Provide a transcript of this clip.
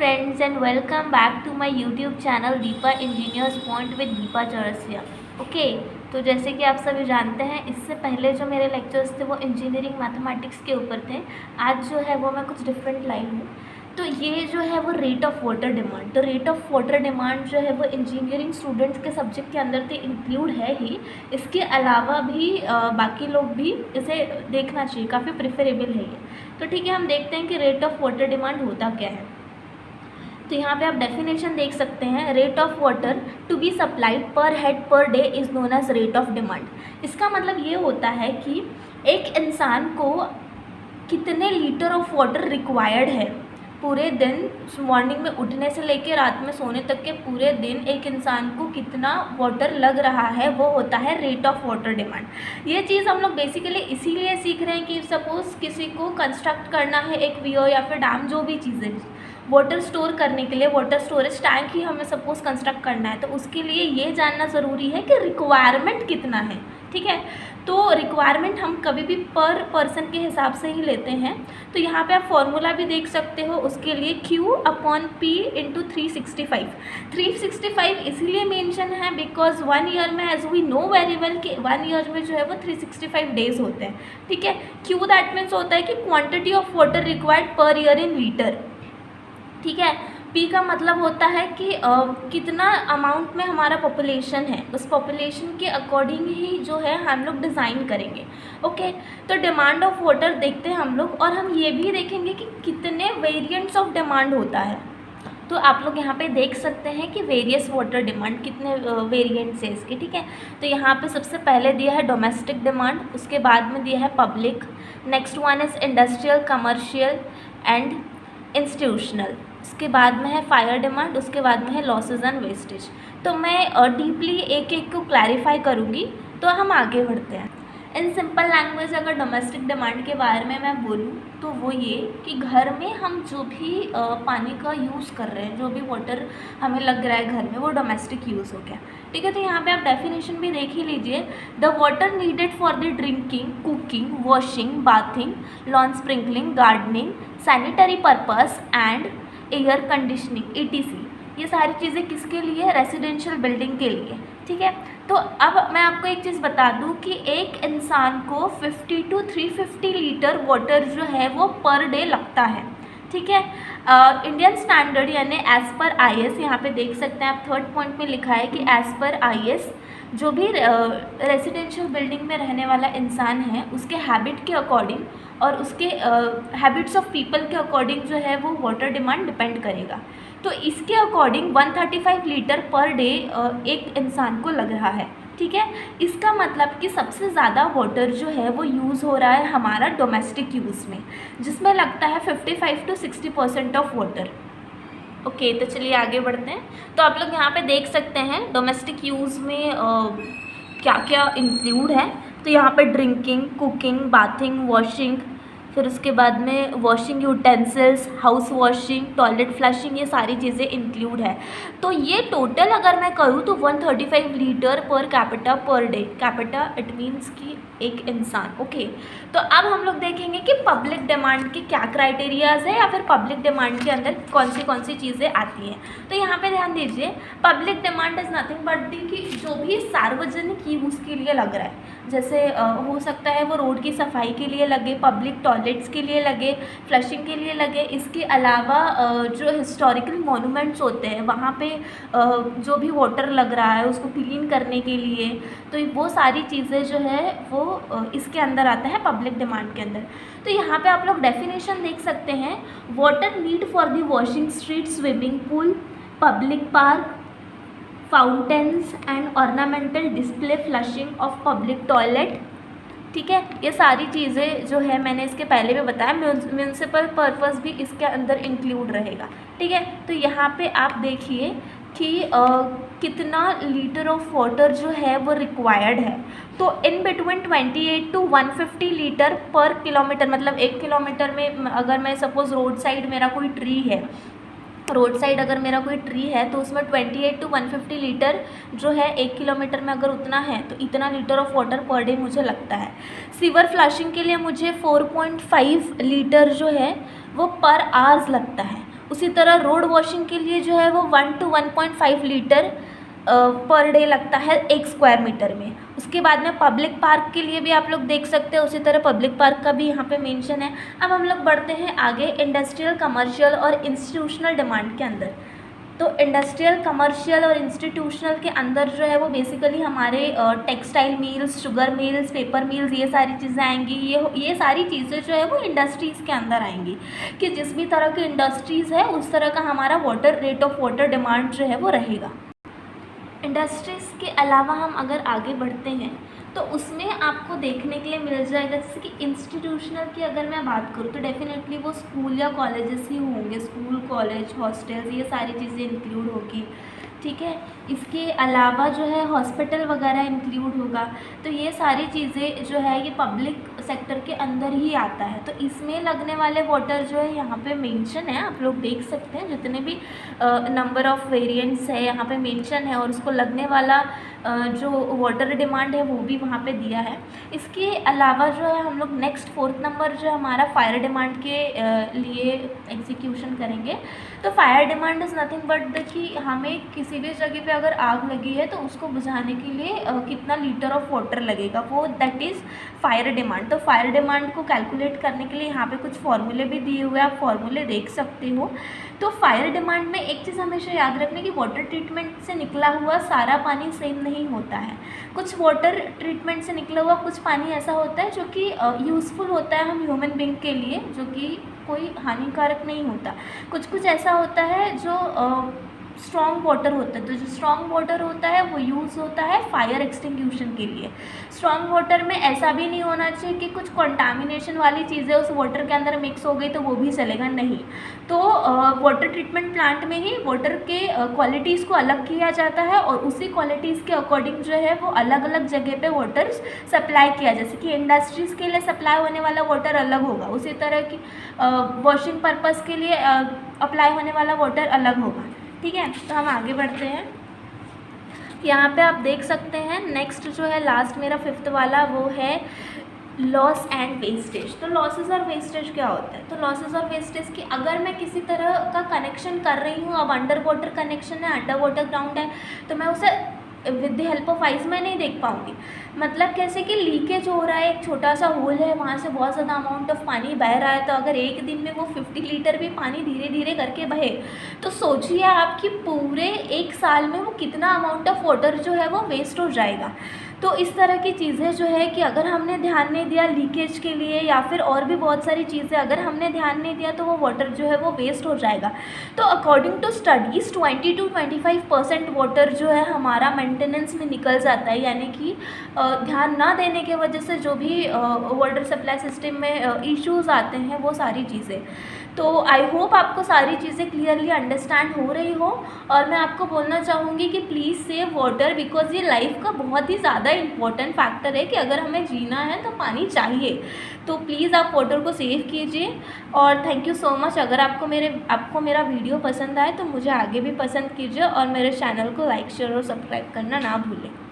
friends and welcome back to my YouTube channel Deepa engineers point with Deepa Chaurasia. Okay, तो जैसे कि आप सभी जानते हैं, इससे पहले जो मेरे लेक्चर्स थे वो इंजीनियरिंग मैथमेटिक्स के ऊपर थे। आज जो है वो मैं कुछ डिफरेंट लाइन हूँ। तो ये जो है वो रेट ऑफ वाटर डिमांड, तो रेट ऑफ वाटर डिमांड जो है वो इंजीनियरिंग स्टूडेंट्स के सब्जेक्ट के अंदर तो इंक्लूड है ही। इसके अलावा भी बाकी लोग भी इसे देखना चाहिए, काफ़ी प्रेफरेबल है ये। तो ठीक है, हम देखते हैं कि रेट ऑफ वाटर डिमांड होता क्या है। तो यहाँ पे आप डेफिनेशन देख सकते हैं, rate of water to be supplied per head per day is known as rate of demand. इसका मतलब ये होता है कि एक इंसान को कितने लीटर ऑफ वाटर रिक्वायर्ड है पूरे दिन, मॉर्निंग में उठने से लेकर रात में सोने तक के पूरे दिन एक इंसान को कितना वाटर लग रहा है, वो होता है रेट ऑफ वाटर डिमांड। ये चीज़ हम लोग बेसिकली इसीलिए सीख रहे हैं कि सपोज़ किसी को कंस्ट्रक्ट करना है एक वीओ या फिर डैम, जो भी चीज़ें वाटर स्टोर करने के लिए, वाटर स्टोरेज टैंक ही हमें सपोज़ कंस्ट्रक्ट करना है, तो उसके लिए ये जानना ज़रूरी है कि रिक्वायरमेंट कितना है। ठीक है, तो रिक्वायरमेंट हम कभी भी पर पर्सन के हिसाब से ही लेते हैं। तो यहाँ पे आप फॉर्मूला भी देख सकते हो उसके लिए, Q/P × 365। 365 इसीलिए मेंशन है बिकॉज 1 ईयर में, as we know very well, कि 1 ईयर में जो है वो 365 डेज होते हैं। ठीक है, Q दैट मीन्स होता है कि quantity of water required per year in litre. ठीक है, पी का मतलब होता है कि कितना अमाउंट में हमारा पॉपुलेशन है, उस पॉपुलेशन के अकॉर्डिंग ही जो है हम लोग डिज़ाइन करेंगे। ओके, तो डिमांड ऑफ वाटर देखते हैं हम लोग, और हम ये भी देखेंगे कि कितने वेरिएंट्स ऑफ डिमांड होता है। तो आप लोग यहाँ पे देख सकते हैं कि वेरियस वाटर डिमांड कितने वेरिएंट्स है इसके। ठीक है, तो यहाँ पे सबसे पहले दिया है डोमेस्टिक डिमांड, उसके बाद में दिया है public, next one is industrial, commercial and institutional, उसके बाद में है फायर डिमांड, उसके बाद में है लॉसेज एंड वेस्टेज। तो मैं डीपली एक एक को क्लैरिफाई करूँगी, तो हम आगे बढ़ते हैं। इन सिंपल लैंग्वेज अगर डोमेस्टिक डिमांड के बारे में मैं बोलूँ तो वो ये कि घर में हम जो भी पानी का यूज़ कर रहे हैं, जो भी वाटर हमें लग रहा है घर में, वो डोमेस्टिक यूज़ हो गया। ठीक है, तो यहाँ पे आप डेफिनेशन भी देख ही लीजिए। The water needed for the drinking, cooking, washing, bathing, lawn sprinkling, gardening, sanitary purpose and air conditioning ETC, ये सारी चीज़ें किसके लिए? रेसिडेंशियल बिल्डिंग के लिए। ठीक है, तो अब मैं आपको एक चीज़ बता दूं कि एक इंसान को 50 to 350 लीटर वाटर जो है वो पर डे लगता है। ठीक है, इंडियन स्टैंडर्ड यानी एज़ पर IS, यहाँ पे देख सकते हैं आप, थर्ड पॉइंट में लिखा है कि एज़ पर IS जो भी रेसिडेंशियल बिल्डिंग में रहने वाला इंसान है, उसके हैबिट के अकॉर्डिंग और उसके हैबिट्स ऑफ पीपल के अकॉर्डिंग जो है वो वाटर डिमांड डिपेंड करेगा। तो इसके अकॉर्डिंग 135 लीटर पर डे एक इंसान को लग रहा है। ठीक है, इसका मतलब कि सबसे ज़्यादा वाटर जो है वो यूज़ हो रहा है हमारा डोमेस्टिक यूज़ में, जिसमें लगता है 55 to 60% ऑफ वाटर। ओके, तो चलिए आगे बढ़ते हैं। तो आप लोग यहाँ पे देख सकते हैं डोमेस्टिक यूज़ में क्या क्या इंक्लूड है। तो यहाँ पे ड्रिंकिंग, कुकिंग, बाथिंग, वॉशिंग, फिर उसके बाद में washing utensils, house washing, toilet flushing, ये सारी चीज़ें इंक्लूड है। तो ये टोटल अगर मैं करूँ तो 135 litre per capita per day. Capita it means कि एक इंसान। ओके, तो अब हम लोग देखेंगे कि पब्लिक डिमांड के क्या क्राइटेरियाज़ है, या फिर पब्लिक डिमांड के अंदर कौन सी चीज़ें आती हैं। तो यहाँ पे ध्यान दीजिए, public demand is nothing but the कि जो भी सार्वजनिक यूज़ के लिए लग रहा है, जैसे हो सकता है वो रोड की सफाई के लिए लगे, पब्लिक टॉयलेट्स के लिए लगे, फ्लशिंग के लिए लगे। इसके अलावा जो हिस्टोरिकल मोनूमेंट्स होते हैं वहाँ पे जो भी वाटर लग रहा है उसको क्लीन करने के लिए, तो वो सारी चीज़ें जो है वो इसके अंदर आता है पब्लिक डिमांड के अंदर। तो यहाँ पे आप लोग डेफिनेशन देख सकते हैं, water need for the washing street, swimming pool, public park, fountains and ornamental display, flushing of public toilet. ठीक है, ये सारी चीज़ें जो है मैंने इसके पहले भी बताया, म्यूनसिपल पर्पस भी इसके अंदर इंक्लूड रहेगा। ठीक है, तो यहाँ पे आप देखिए कि कितना लीटर ऑफ वाटर जो है वो रिक्वायर्ड है। तो इन बिटवीन 28 to 150 लीटर पर किलोमीटर, मतलब 1 किलोमीटर में अगर मैं सपोज़ रोड साइड मेरा कोई ट्री है, रोड साइड अगर मेरा कोई ट्री है तो उसमें 28 to 150 लीटर जो है 1 किलोमीटर में अगर उतना है तो इतना litre of water per day मुझे लगता है। सीवर फ्लशिंग के लिए मुझे 4.5 लीटर जो है वो पर आवर्स लगता है। उसी तरह रोड वॉशिंग के लिए जो है वो 1 to 1.5 लीटर पर डे लगता है 1 स्क्वायर मीटर में। उसके बाद में पब्लिक पार्क के लिए भी आप लोग देख सकते हैं, उसी तरह पब्लिक पार्क का भी यहाँ पे मेंशन है। अब हम लोग बढ़ते हैं आगे इंडस्ट्रियल, कमर्शियल और इंस्टीट्यूशनल डिमांड के अंदर। तो इंडस्ट्रियल, कमर्शियल और इंस्टीट्यूशनल के अंदर जो है वो बेसिकली हमारे textile mills, sugar mills, paper mills, ये सारी चीज़ें आएंगी। ये सारी चीज़ें जो है वो इंडस्ट्रीज़ के अंदर आएंगी कि जिस भी तरह की इंडस्ट्रीज़ है उस तरह का हमारा water rat of water demand जो है वो रहेगा। इंडस्ट्रीज़ के अलावा हम अगर आगे बढ़ते हैं तो उसमें आपको देखने के लिए मिल जाएगा, जैसे कि इंस्टीट्यूशनल की अगर मैं बात करूँ तो डेफिनेटली वो स्कूल या कॉलेजेस ही होंगे, स्कूल, कॉलेज, हॉस्टल्स, ये सारी चीज़ें इंक्लूड होगी, ठीक है। इसके अलावा जो है हॉस्पिटल वगैरह इंक्लूड होगा। तो ये सारी चीज़ें जो है ये पब्लिक सेक्टर के अंदर ही आता है। तो इसमें लगने वाले वाटर जो है यहाँ पे मेंशन है, आप लोग देख सकते हैं जितने भी नंबर ऑफ़ वेरिएंट्स है यहाँ पे मेंशन है, और उसको लगने वाला जो वाटर डिमांड है वो भी वहाँ पे दिया है। इसके अलावा जो है हम लोग नेक्स्ट 4th नंबर जो हमारा फायर डिमांड के लिए एग्जीक्यूशन करेंगे। तो fire demand is nothing but कि हमें किसी भी जगह पे अगर आग लगी है तो उसको बुझाने के लिए कितना लीटर ऑफ वाटर लगेगा, वो दैट इज़ फायर डिमांड। तो फायर डिमांड को कैलकुलेट करने के लिए यहाँ पे कुछ फॉर्मूले भी दिए हुए हैं, आप फॉर्मूले देख सकते हो। तो फायर डिमांड में एक चीज़ हमेशा याद रखना कि वाटर ट्रीटमेंट से निकला हुआ सारा पानी सेम नहीं होता है। कुछ वाटर ट्रीटमेंट से निकला हुआ कुछ पानी ऐसा होता है जो कि यूज़फुल होता है हम ह्यूमन बीइंग के लिए, जो कि कोई हानिकारक नहीं होता। कुछ ऐसा होता है जो स्ट्रॉन्ग वाटर होता है। तो जो स्ट्रॉन्ग वाटर होता है वो यूज़ होता है फायर एक्सटिंग्विशन के लिए। स्ट्रॉन्ग वाटर में ऐसा भी नहीं होना चाहिए कि कुछ कंटामिनेशन वाली चीज़ें उस वाटर के अंदर मिक्स हो गई तो वो भी चलेगा, नहीं। तो वाटर ट्रीटमेंट प्लांट में ही वाटर के क्वालिटीज़ को अलग किया जाता है और उसी क्वालिटीज़ के अकॉर्डिंग जो है वो अलग अलग जगह पे वाटर सप्लाई किया, जैसे कि इंडस्ट्रीज़ के लिए सप्लाई होने वाला वाटर अलग होगा, उसी तरह की वॉशिंग पर्पज़ के लिए अप्लाई होने वाला वाटर अलग होगा, ठीक है। तो हम आगे बढ़ते हैं। यहाँ पे आप देख सकते हैं नेक्स्ट जो है लास्ट मेरा 5th वाला वो है लॉस एंड वेस्टेज। तो लॉसेस और वेस्टेज क्या होता है? तो लॉसेस और वेस्टेज की अगर मैं किसी तरह का कनेक्शन कर रही हूँ, अब अंडर वाटर कनेक्शन है, अंडर वाटर ग्राउंड है, तो मैं उसे with the help of eyes मैं नहीं देख पाऊँगी। मतलब कैसे कि लीकेज हो रहा है, एक छोटा सा होल है, वहाँ से बहुत ज़्यादा अमाउंट ऑफ पानी बह रहा है, तो अगर एक दिन में वो 50 लीटर भी पानी धीरे धीरे करके बहे तो सोचिए आपकी पूरे एक साल में वो कितना अमाउंट ऑफ वाटर जो है वो वेस्ट हो जाएगा। तो इस तरह की चीज़ें जो है कि अगर हमने ध्यान नहीं दिया लीकेज के लिए या फिर और भी बहुत सारी चीज़ें अगर हमने ध्यान नहीं दिया तो वो वाटर जो है वो वेस्ट हो जाएगा। तो according to studies 20 to 25% water जो है हमारा मेंटेनेंस में निकल जाता है, यानी कि ध्यान ना देने की वजह से जो भी वाटर सप्लाई सिस्टम में इश्यूज़ आते हैं वो सारी चीज़ें। तो आई होप आपको सारी चीज़ें क्लियरली अंडरस्टैंड हो रही हो, और मैं आपको बोलना चाहूँगी कि प्लीज़ सेव वाटर, बिकॉज़ ये लाइफ का बहुत ही ज़्यादा इम्पोर्टेंट फैक्टर है कि अगर हमें जीना है तो पानी चाहिए। तो प्लीज़ आप वाटर को सेव कीजिए। और थैंक यू सो मच। अगर आपको मेरा वीडियो पसंद आए तो मुझे आगे भी पसंद कीजिए और मेरे चैनल को लाइक, शेयर और सब्सक्राइब करना ना भूलें।